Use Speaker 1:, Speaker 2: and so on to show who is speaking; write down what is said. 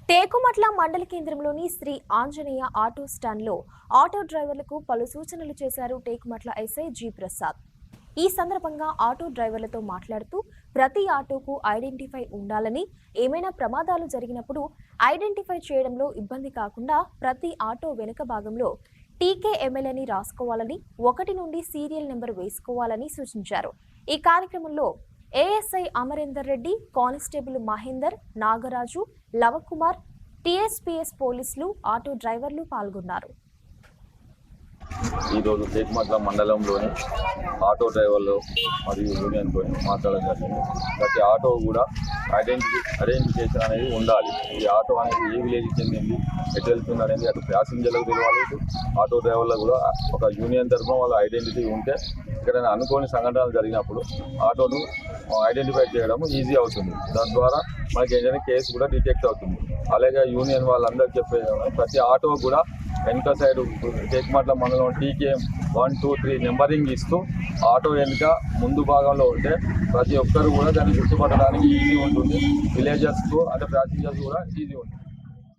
Speaker 1: టేకుమట్ల మండల కేంద్రంలోని శ్రీ ఆంజనేయ ఆటో స్టాండ్లో ఆటో డ్రైవర్లకు పలు సూచనలు చేశారు టేకుమట్ల ఎస్ఐ జి ప్రసాద్. ఈ సందర్భంగా ఆటో డ్రైవర్లతో మాట్లాడుతూ ప్రతి ఆటోకు ఐడెంటిఫై ఉండాలని, ఏమైనా ప్రమాదాలు జరిగినప్పుడు ఐడెంటిఫై చేయడంలో ఇబ్బంది కాకుండా ప్రతి ఆటో వెనుక భాగంలో TKML అని రాసుకోవాలని, 1 నుండి సీరియల్ నెంబర్ వేసుకోవాలని సూచించారు. ఈ కార్యక్రమంలో ASI Amarender Reddy, constable Mahender, Nagaraju, Lavakumar, TSPS పోలీసులు, ఆటో డ్రైవర్లు పాల్గొన్నారు.
Speaker 2: ఈరోజు టేకుమట్ల మండలంలోని ఆటో డ్రైవర్లు మరియు యూనియన్తో మాట్లాడడం జరిగింది. ప్రతి ఆటో కూడా ఐడెంటిఫికేషన్ అనేది ఉండాలి. ఈ ఆటో అనేది ఏ విలేజ్కి చెందింది, ఎటు వెళ్తుంది అనేది అటు ప్యాసింజర్లకు తెలియాలి, ఆటో డ్రైవర్లకు కూడా ఒక యూనియన్ తరఫున వాళ్ళ ఐడెంటిటీ ఉంటే ఎక్కడైనా అనుకోని సంఘటనలు జరిగినప్పుడు ఆటోను ఐడెంటిఫై చేయడం ఈజీ అవుతుంది. దాని ద్వారా మనకి ఏంటంటే కేసు కూడా డిటెక్ట్ అవుతుంది. అలాగే యూనియన్ వాళ్ళందరికీ చెప్పేది ప్రతి ఆటో కూడా వెనుక సైడ్ టేకుమట్ల మండలం TKM 1, 2, 3 నెంబరింగ్ ఇస్తూ ఆటో వెనుక ముందు భాగంలో ఉంటే ప్రతి ఒక్కరు కూడా దాన్ని గుర్తుపట్టడానికి ఈజీ ఉంటుంది. విలేజర్స్కు అంటే ప్యాసింజర్స్ కూడా ఈజీ ఉంటుంది.